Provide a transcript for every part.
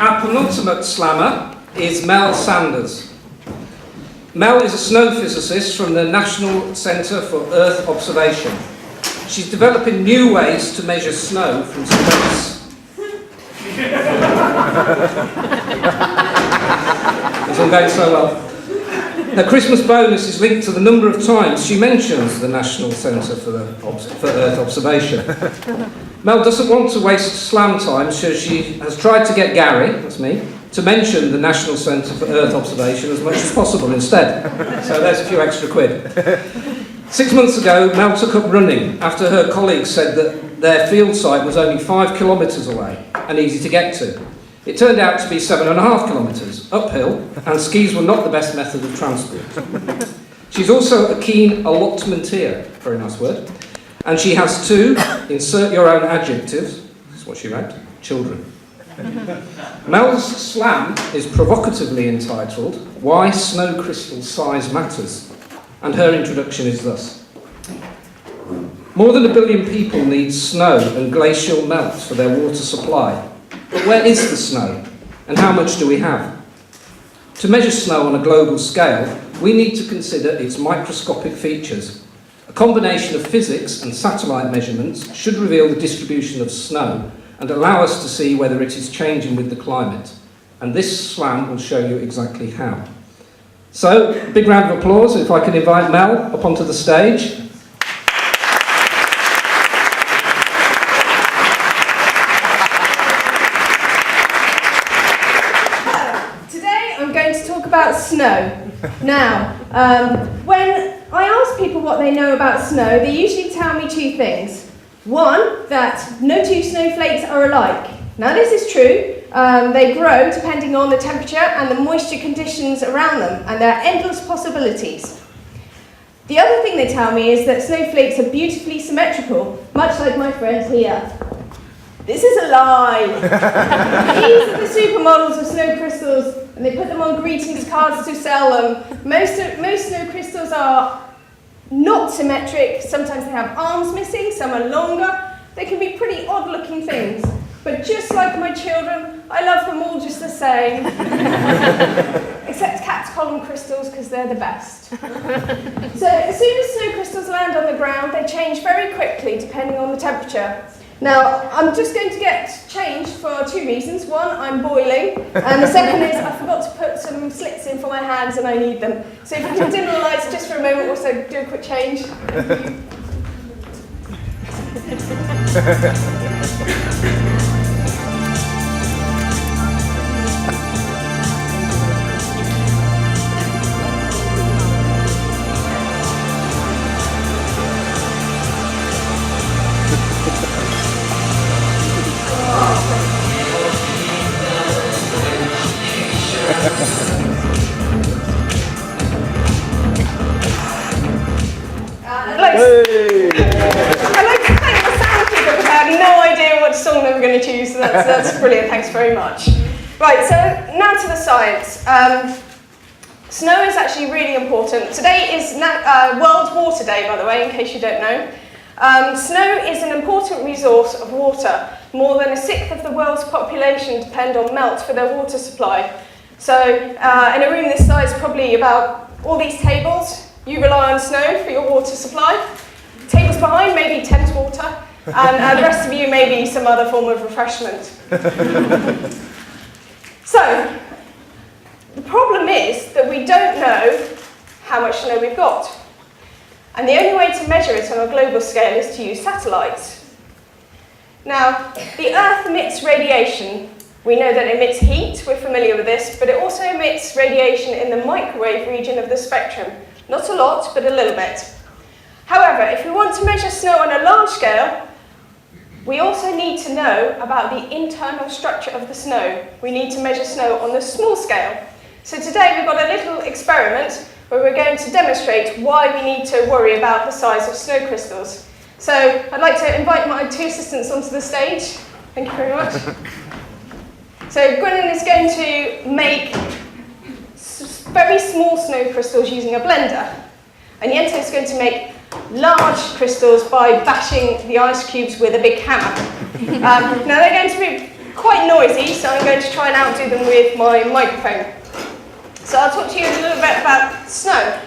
Our penultimate slammer is Mel Sandells. Mel is a snow physicist from the National Centre for Earth Observation. She's developing new ways to measure snow from space. It's all going so well. Her Christmas bonus is linked to the number of times she mentions the National Centre for Earth Observation. Mel doesn't want to waste slam time, so she has tried to get Gary, that's me, to mention the National Centre for Earth Observation as much as possible instead. So there's a few extra quid. 6 months ago, Mel took up running after her colleagues said that their field site was only 5 kilometres away and easy to get to. It turned out to be 7.5 kilometres uphill, and skis were not the best method of transport. She's also a keen allotmenteer, very nice word, and she has 2, insert your own adjectives, that's what she wrote, children. Mel's slam is provocatively entitled, Why Snow Crystal Size Matters, and her introduction is thus. More than 1 billion people need snow and glacial melt for their water supply. But where is the snow, and how much do we have? To measure snow on a global scale, we need to consider its microscopic features. A combination of physics and satellite measurements should reveal the distribution of snow and allow us to see whether it is changing with the climate. And this slam will show you exactly how. So, big round of applause if I can invite Mel up onto the stage. About snow. Now, when I ask people what they know about snow, they usually tell me 2 things. One, that no 2 snowflakes are alike. Now this is true. They grow depending on the temperature and the moisture conditions around them, and there are endless possibilities. The other thing they tell me is that snowflakes are beautifully symmetrical, much like my friend here. This is a lie. These are the supermodels of snow crystals, and they put them on greetings cards to sell them. Most snow crystals are not symmetric. Sometimes they have arms missing, some are longer. They can be pretty odd-looking things. But just like my children, I love them all just the same. Except cats call them crystals because they're the best. So as soon as snow crystals land on the ground, they change very quickly depending on the temperature. Now, I'm just going to get changed for 2 reasons. One, I'm boiling, and the second is I forgot to put some slits in for my hands and I need them. So if you can dim the lights just for a moment, also do a quick change. I'd like to thank the sound people because I had no idea what song they were going to choose, so that's brilliant, thanks very much. Right, so now to the science. Snow is actually really important. Today is World Water Day, by the way, in case you don't know. Snow is an important resource of water. More than 1/6 of the world's population depend on melt for their water supply. So in a room this size, probably about all these tables, you rely on snow for your water supply. Tables behind, maybe Thames water, and the rest of you, maybe some other form of refreshment. So, the problem is that we don't know how much snow we've got. And the only way to measure it on a global scale is to use satellites. Now, the Earth emits radiation. We know that it emits heat, we're familiar with this, but it also emits radiation in the microwave region of the spectrum. Not a lot, but a little bit. However, if we want to measure snow on a large scale, we also need to know about the internal structure of the snow. We need to measure snow on the small scale. So today we've got a little experiment where we're going to demonstrate why we need to worry about the size of snow crystals. So I'd like to invite my 2 assistants onto the stage. Thank you very much. So Gwennon is going to make very small snow crystals using a blender. And Jente is going to make large crystals by bashing the ice cubes with a big hammer. Now they're going to be quite noisy, so I'm going to try and outdo them with my microphone. So I'll talk to you a little bit about snow.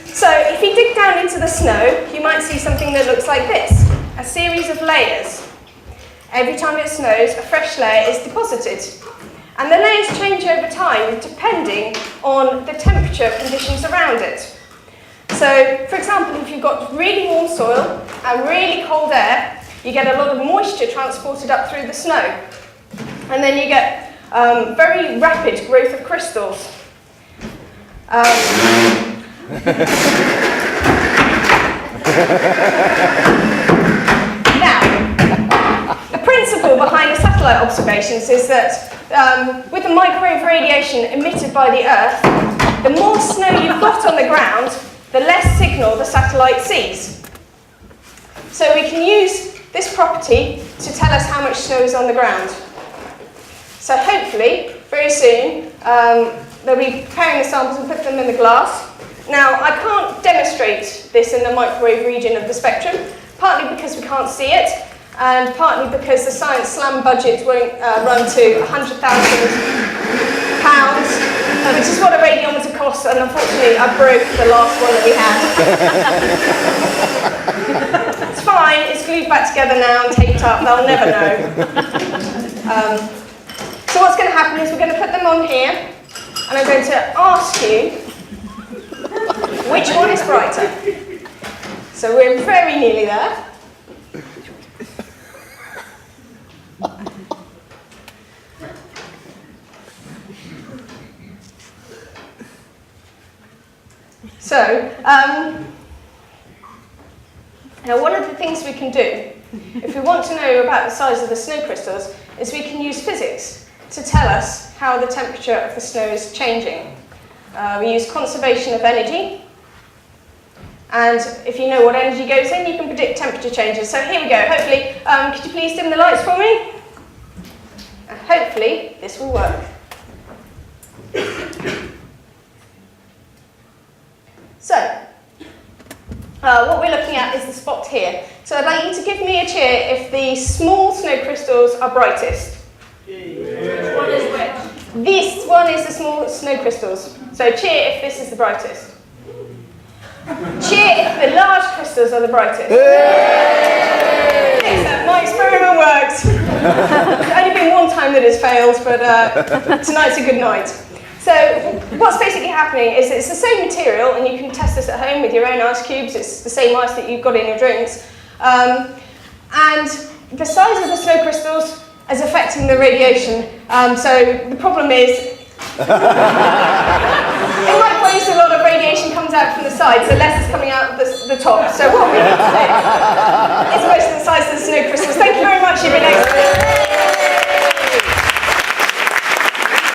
So if you dig down into the snow, you might see something that looks like this, a series of layers. Every time it snows, a fresh layer is deposited. And the layers change over time depending on the temperature conditions around it. So, for example, if you've got really warm soil and really cold air, you get a lot of moisture transported up through the snow. And then you get very rapid growth of crystals. Now, the principle behind the satellite observations is that with the microwave radiation emitted by the Earth, the more snow you've got on the ground, the less signal the satellite sees. So we can use this property to tell us how much snow is on the ground. So hopefully, very soon, they'll be preparing the samples and put them in the glass. Now, I can't demonstrate this in the microwave region of the spectrum, partly because we can't see it, and partly because the Science Slam budget won't run to £100,000, which is what a radiometer costs, and unfortunately I broke the last one that we had. It's fine, it's glued back together now and taped up, they'll never know. So what's going to happen is we're going to put them on here, and I'm going to ask you which one is brighter. So we're very nearly there. So, now one of the things we can do, if we want to know about the size of the snow crystals, is we can use physics to tell us how the temperature of the snow is changing. We use conservation of energy, and if you know what energy goes in, you can predict temperature changes. So here we go. Hopefully, could you please dim the lights for me? And hopefully, this will work. So, what we're looking at is the spot here. So I'd like you to give me a cheer if the small snow crystals are brightest. Which one is which? This one is the small snow crystals. So cheer if this is the brightest. Cheer if the large crystals are the brightest. Excellent, my experiment worked. It's only been one time that it's failed, but tonight's a good night. So what's basically happening is it's the same material, and you can test this at home with your own ice cubes. It's the same ice that you've got in your drinks. And the size of the snow crystals is affecting the radiation. So the problem is, in microwaves, a lot of radiation comes out from the side, so less is coming out of the top. So what we need to do is measure the size of the snow crystals. Thank